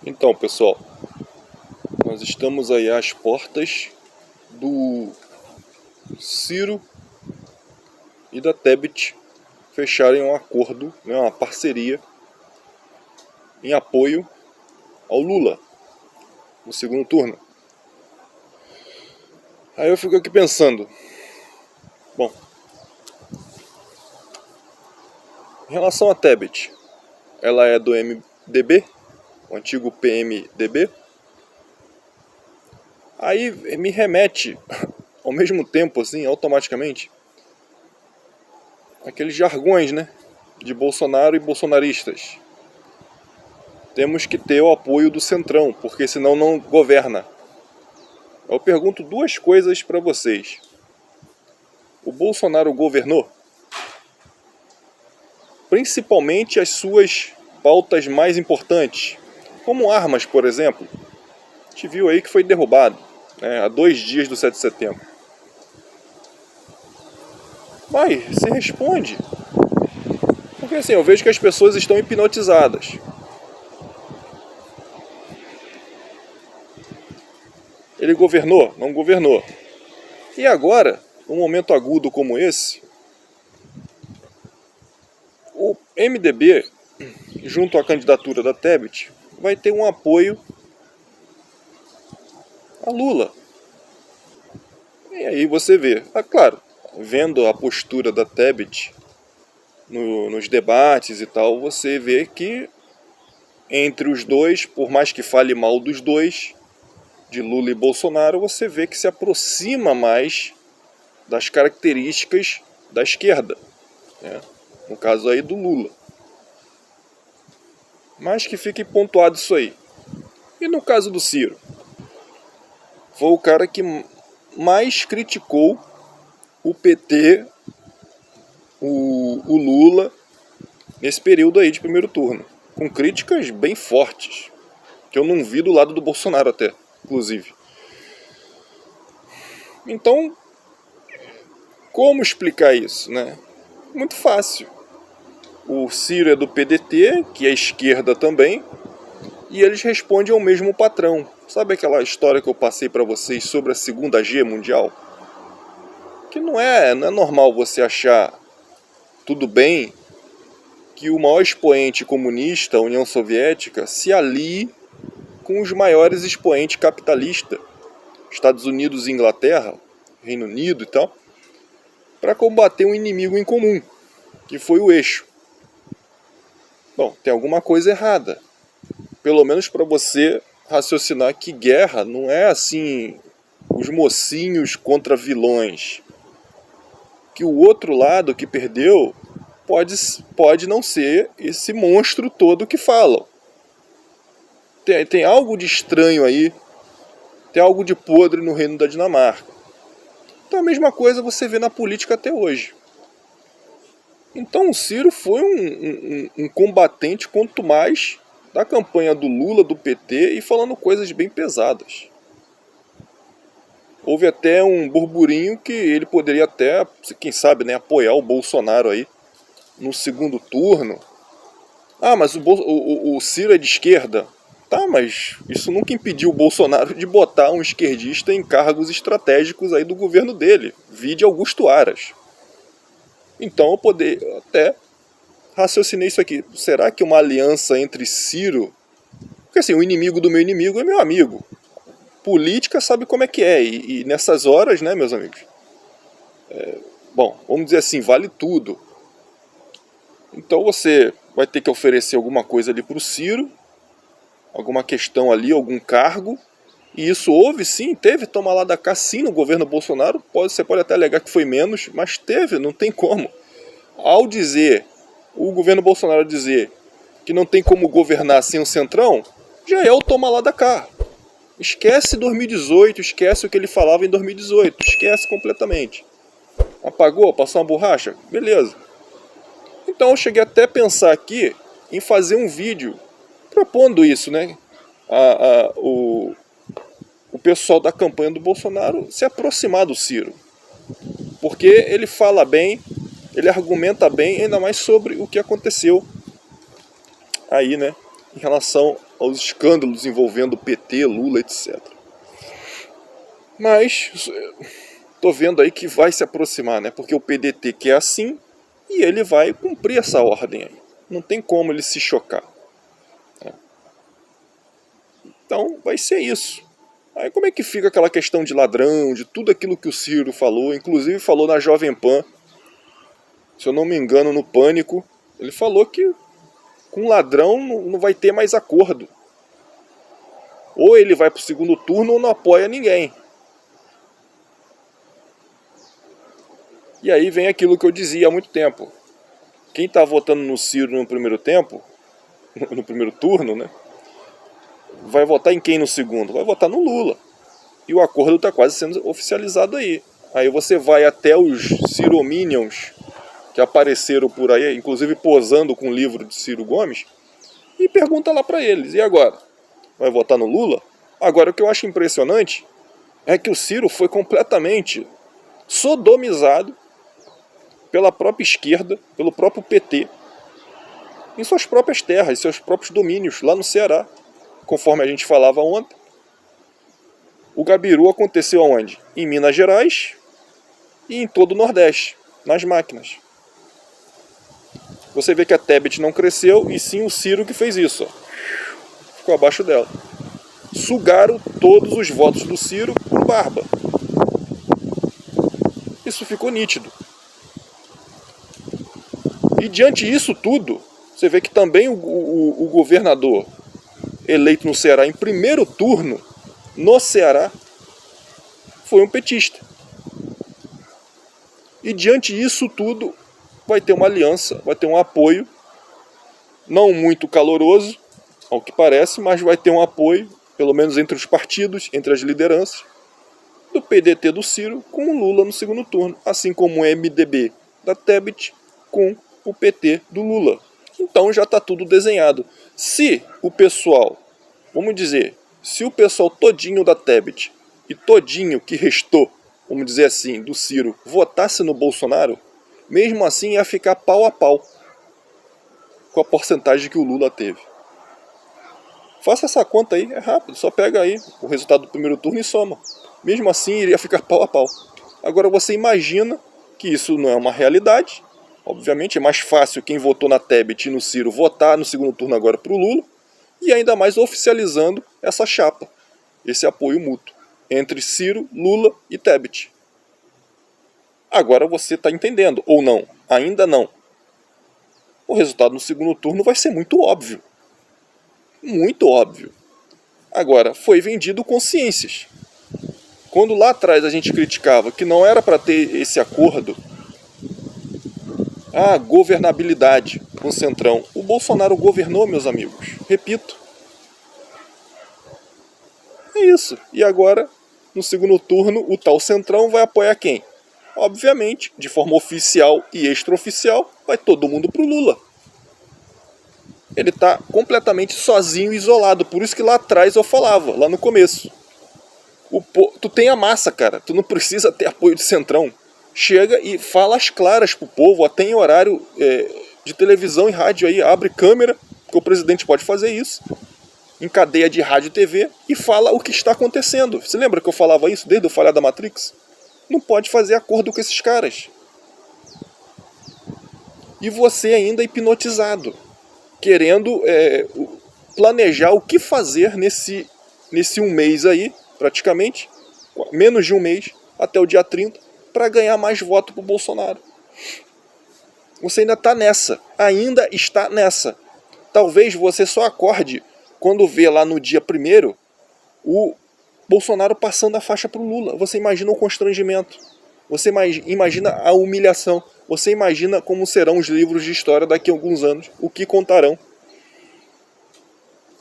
Então, pessoal, nós estamos aí às portas do Ciro e da Tebet fecharem um acordo, né, uma parceria em apoio ao Lula no segundo turno. Aí eu fico aqui pensando, bom, em relação a Tebet, ela é do MDB, o antigo PMDB. Aí me remete, ao mesmo tempo, assim, automaticamente, aqueles jargões, né, de Bolsonaro e bolsonaristas. Temos que ter o apoio do Centrão, porque senão não governa. Eu pergunto duas coisas para vocês. O Bolsonaro governou? Principalmente as suas pautas mais importantes, como armas, por exemplo. A gente viu aí que foi derrubado, né, há 2 dias do 7 de setembro. Mas se responde. Porque assim, eu vejo que as pessoas estão hipnotizadas. Ele governou? Não governou. E agora, num momento agudo como esse, o MDB, junto à candidatura da Tebet, vai ter um apoio a Lula. E aí você vê, claro, vendo a postura da Tebet nos debates e tal, você vê que entre os dois, por mais que fale mal dos dois, de Lula e Bolsonaro, você vê que se aproxima mais das características da esquerda, né? No caso aí do Lula. Mas que fique pontuado isso aí. E no caso do Ciro? Foi o cara que mais criticou o PT, o Lula, nesse período aí de primeiro turno. Com críticas bem fortes, que eu não vi do lado do Bolsonaro até, inclusive. Então, como explicar isso, né? Muito fácil. O Ciro é do PDT, que é esquerda também, e eles respondem ao mesmo patrão. Sabe aquela história que eu passei para vocês sobre a Segunda G mundial? Que não é normal você achar tudo bem que o maior expoente comunista, a União Soviética, se alie com os maiores expoentes capitalistas, Estados Unidos e Inglaterra, Reino Unido e tal, para combater um inimigo em comum, que foi o eixo. Bom, tem alguma coisa errada. Pelo menos para você raciocinar que guerra não é assim, os mocinhos contra vilões. Que o outro lado que perdeu pode não ser esse monstro todo que falam. Tem algo de estranho aí, tem algo de podre no reino da Dinamarca. Então a mesma coisa você vê na política até hoje. Então o Ciro foi um combatente, quanto mais, da campanha do Lula, do PT, e falando coisas bem pesadas. Houve até um burburinho que ele poderia até, quem sabe, né, apoiar o Bolsonaro aí no segundo turno. Ah, mas o Ciro é de esquerda. Tá, mas isso nunca impediu o Bolsonaro de botar um esquerdista em cargos estratégicos aí do governo dele. Vide Augusto Aras. Então eu poder até raciocinei isso aqui. Será que uma aliança entre Ciro... Porque assim, o inimigo do meu inimigo é meu amigo. Política sabe como é que é. E nessas horas, né, meus amigos? Bom, vamos dizer assim, vale tudo. Então você vai ter que oferecer alguma coisa ali para o Ciro, alguma questão ali, algum cargo. E isso houve sim, teve toma lá da cá sim no governo Bolsonaro. Você pode até alegar que foi menos, mas teve, não tem como. Ao dizer, o governo Bolsonaro dizer que não tem como governar sem o Centrão, já é o toma lá da cá. Esquece 2018, esquece o que ele falava em 2018, esquece completamente. Apagou, passou uma borracha? Beleza. Então eu cheguei até a pensar aqui em fazer um vídeo propondo isso, né? O pessoal da campanha do Bolsonaro se aproximar do Ciro. Porque ele fala bem, ele argumenta bem, ainda mais sobre o que aconteceu aí, né? em relação aos escândalos envolvendo PT, Lula, etc. Mas tô vendo aí que vai se aproximar, né? Porque o PDT quer assim e ele vai cumprir essa ordem aí. Não tem como ele se chocar. Então vai ser isso. Aí como é que fica aquela questão de ladrão, de tudo aquilo que o Ciro falou, inclusive falou na Jovem Pan, se eu não me engano no Pânico, ele falou que com ladrão não vai ter mais acordo. Ou ele vai pro segundo turno ou não apoia ninguém. E aí vem aquilo que eu dizia há muito tempo. Quem tá votando no Ciro no primeiro tempo, no primeiro turno, né? Vai votar em quem no segundo? Vai votar no Lula. E o acordo está quase sendo oficializado aí. Aí você vai até os Cirominions que apareceram por aí, inclusive posando com o livro de Ciro Gomes, e pergunta lá para eles, e agora? Vai votar no Lula? Agora o que eu acho impressionante é que o Ciro foi completamente sodomizado pela própria esquerda, pelo próprio PT, em suas próprias terras, seus próprios domínios, lá no Ceará. Conforme a gente falava ontem, o Gabiru aconteceu aonde? Em Minas Gerais e em todo o Nordeste, nas máquinas. Você vê que a Tebet não cresceu e sim o Ciro que fez isso. Ó. Ficou abaixo dela. Sugaram todos os votos do Ciro por barba. Isso ficou nítido. E diante disso tudo, você vê que também o governador eleito no Ceará em primeiro turno, no Ceará, foi um petista. E diante disso tudo, vai ter uma aliança, vai ter um apoio, não muito caloroso, ao que parece, mas vai ter um apoio, pelo menos entre os partidos, entre as lideranças, do PDT do Ciro com o Lula no segundo turno, assim como o MDB da Tebet com o PT do Lula. Então já está tudo desenhado. Se o pessoal, vamos dizer, se o pessoal todinho da Tebet e todinho que restou, vamos dizer assim, do Ciro, votasse no Bolsonaro, mesmo assim ia ficar pau a pau com a porcentagem que o Lula teve. Faça essa conta aí, é rápido, só pega aí o resultado do primeiro turno e soma. Mesmo assim iria ficar pau a pau. Agora você imagina que isso não é uma realidade. Obviamente é mais fácil quem votou na Tebet e no Ciro votar no segundo turno agora para o Lula, e ainda mais oficializando essa chapa, esse apoio mútuo entre Ciro, Lula e Tebet. Agora você está entendendo, ou não? Ainda não. O resultado no segundo turno vai ser muito óbvio. Muito óbvio. Agora, foi vendido consciências. Quando lá atrás a gente criticava que não era para ter esse acordo, a governabilidade com o Centrão, o Bolsonaro governou, meus amigos. Repito. É isso. E agora, no segundo turno, o tal Centrão vai apoiar quem? Obviamente, de forma oficial e extraoficial, vai todo mundo pro Lula. Ele está completamente sozinho e isolado. Por isso que lá atrás eu falava, lá no começo. Tu tem a massa, cara. Tu não precisa ter apoio de Centrão. Chega e fala as claras pro povo. Até em horário de televisão e rádio aí. Abre câmera, porque o presidente pode fazer isso. Em cadeia de rádio e TV. E fala o que está acontecendo. Você lembra que eu falava isso desde o falhar da Matrix? Não pode fazer acordo com esses caras. E você ainda hipnotizado. Querendo planejar o que fazer nesse um mês aí, praticamente, menos de um mês, até o dia 30, para ganhar mais voto pro Bolsonaro. Você ainda está nessa. Talvez você só acorde quando vê lá no dia 1º o Bolsonaro passando a faixa pro Lula. Você imagina o constrangimento, você imagina a humilhação. Você imagina como serão os livros de história daqui a alguns anos, o que contarão.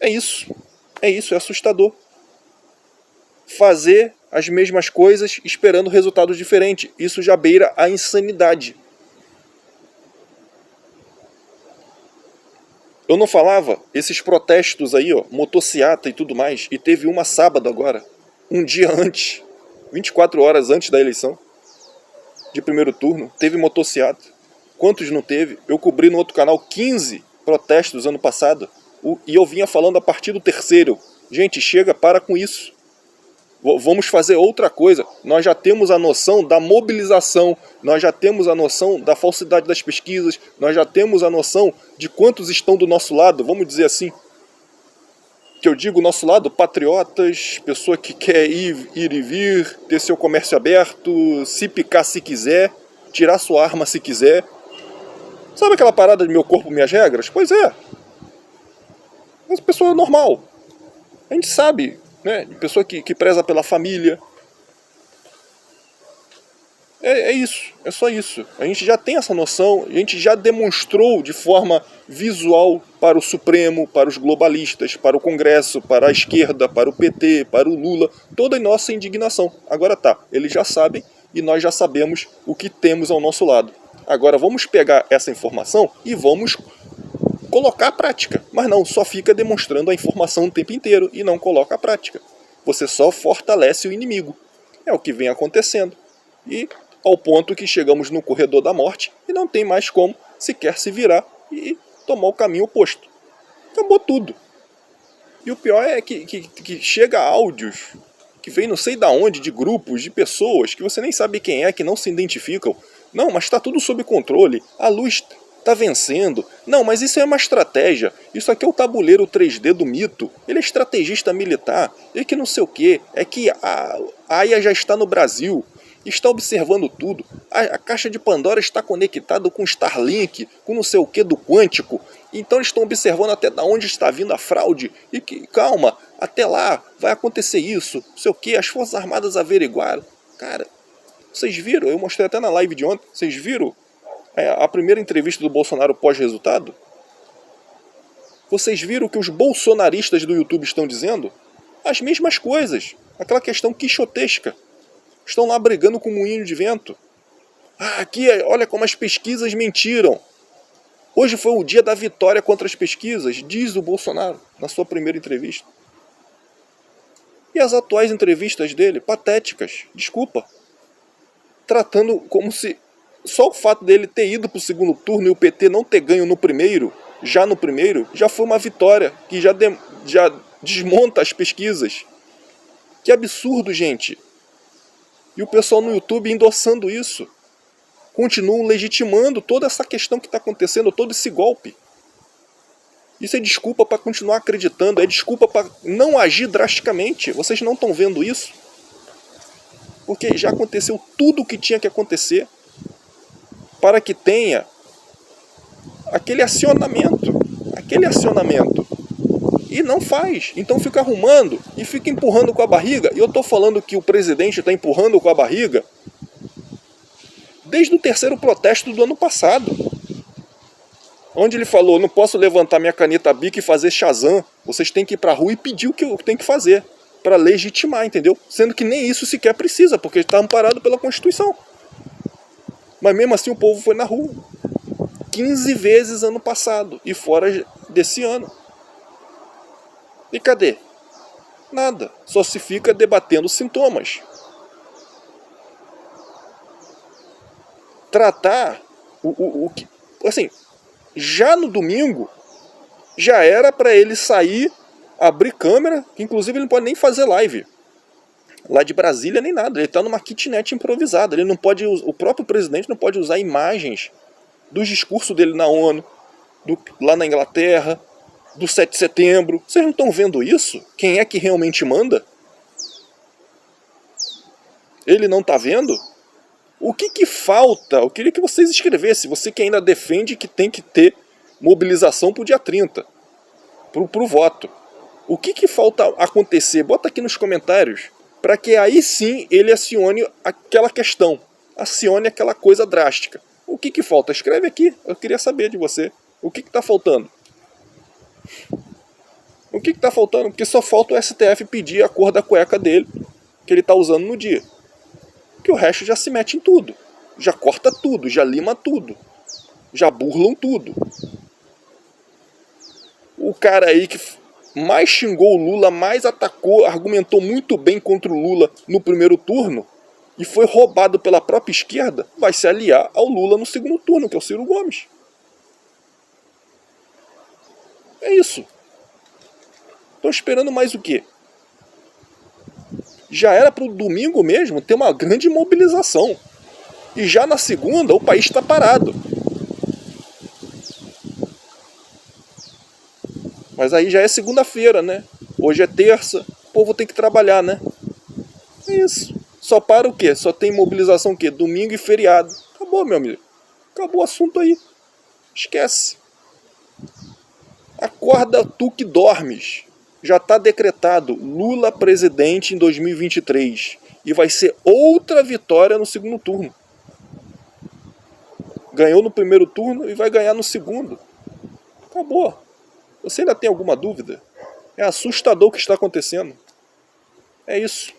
É isso, é assustador. Fazer as mesmas coisas esperando resultados diferentes, isso já beira a insanidade. Eu não falava, esses protestos aí, ó, motociata e tudo mais, e teve uma sábado agora, um dia antes, 24 horas antes da eleição, de primeiro turno, teve motociata. Quantos não teve? Eu cobri no outro canal 15 protestos ano passado. E eu vinha falando a partir do terceiro. Gente, chega, para com isso. Vamos fazer outra coisa. Nós já temos a noção da mobilização, nós já temos a noção da falsidade das pesquisas, nós já temos a noção de quantos estão do nosso lado, vamos dizer assim. Que eu digo nosso lado, patriotas, pessoa que quer ir e vir, ter seu comércio aberto, se picar se quiser, tirar sua arma se quiser. Sabe aquela parada de meu corpo, minhas regras? Pois é. Mas pessoa normal. A gente sabe, né? Pessoa que preza pela família. É isso, é só isso. A gente já tem essa noção, a gente já demonstrou de forma visual para o Supremo, para os globalistas, para o Congresso, para a esquerda, para o PT, para o Lula, toda a nossa indignação. Agora tá, eles já sabem e nós já sabemos o que temos ao nosso lado. Agora vamos pegar essa informação e vamos colocar à prática. Mas não, só fica demonstrando a informação o tempo inteiro e não coloca à prática. Você só fortalece o inimigo. É o que vem acontecendo. E ao ponto que chegamos no corredor da morte e não tem mais como sequer se virar e tomar o caminho oposto. Acabou tudo. E o pior é que chega áudios que vem não sei da onde, de grupos, de pessoas que você nem sabe quem é, que não se identificam. Não, mas está tudo sob controle. A luz está vencendo. Não, mas isso é uma estratégia. Isso aqui é o tabuleiro 3D do mito. Ele é estrategista militar. E que não sei o que. É que a AIA já está no Brasil. Está observando tudo. A caixa de Pandora está conectada com Starlink, com não sei o que do quântico. Então eles estão observando até de onde está vindo a fraude. E que, calma, até lá vai acontecer isso, não sei o que. As Forças Armadas averiguaram. Cara, vocês viram? Eu mostrei até na live de ontem. Vocês viram a primeira entrevista do Bolsonaro pós-resultado? Vocês viram o que os bolsonaristas do YouTube estão dizendo? As mesmas coisas. Aquela questão quixotesca. Estão lá brigando com o moinho de vento. Ah, aqui, olha como as pesquisas mentiram. Hoje foi o dia da vitória contra as pesquisas, diz o Bolsonaro na sua primeira entrevista. E as atuais entrevistas dele, patéticas, desculpa. Tratando como se só o fato dele ter ido para o segundo turno e o PT não ter ganho no primeiro, já foi uma vitória, que já desmonta as pesquisas. Que absurdo, gente. E o pessoal no YouTube endossando isso. Continuam legitimando toda essa questão que está acontecendo, todo esse golpe. Isso é desculpa para continuar acreditando, é desculpa para não agir drasticamente. Vocês não estão vendo isso? Porque já aconteceu tudo o que tinha que acontecer para que tenha aquele acionamento. E não faz. Então fica arrumando e fica empurrando com a barriga. E eu estou falando que o presidente está empurrando com a barriga desde o terceiro protesto do ano passado. Onde ele falou, não posso levantar minha caneta Bic e fazer Shazam. Vocês têm que ir para a rua e pedir o que eu tenho que fazer. Para legitimar, entendeu? Sendo que nem isso sequer precisa, porque está amparado pela Constituição. Mas mesmo assim o povo foi na rua. 15 vezes ano passado. E fora desse ano. E cadê? Nada. Só se fica debatendo sintomas. Tratar o que... Assim, já no domingo, já era para ele sair, abrir câmera, que inclusive ele não pode nem fazer live. Lá de Brasília nem nada. Ele está numa kitnet improvisada. Ele não pode, o próprio presidente não pode usar imagens do discurso dele na ONU, lá na Inglaterra, do 7 de setembro. Vocês não estão vendo isso? Quem é que realmente manda? Ele não está vendo? O que falta? Eu queria que vocês escrevessem. Você que ainda defende que tem que ter mobilização para o dia 30. Para o voto. O que falta acontecer? Bota aqui nos comentários. Para que aí sim ele acione aquela questão. Acione aquela coisa drástica. O que falta? Escreve aqui. Eu queria saber de você. O que está faltando? O que está faltando? Porque só falta o STF pedir a cor da cueca dele, que ele está usando no dia. Que o resto já se mete em tudo. Já corta tudo, já lima tudo. Já burlam tudo. O cara aí que mais xingou o Lula, mais atacou, argumentou muito bem contra o Lula no primeiro turno, e foi roubado pela própria esquerda, vai se aliar ao Lula no segundo turno, que é o Ciro Gomes. É isso. Estão esperando mais o quê? Já era para o domingo mesmo ter uma grande mobilização. E já na segunda o país está parado. Mas aí já é segunda-feira, né? Hoje é terça, o povo tem que trabalhar, né? É isso. Só para o quê? Só tem mobilização o quê? Domingo e feriado. Acabou, meu amigo. Acabou o assunto aí. Esquece. Acorda tu que dormes. Já está decretado Lula presidente em 2023. E vai ser outra vitória no segundo turno. Ganhou no primeiro turno e vai ganhar no segundo. Acabou. Você ainda tem alguma dúvida? É assustador o que está acontecendo. É isso.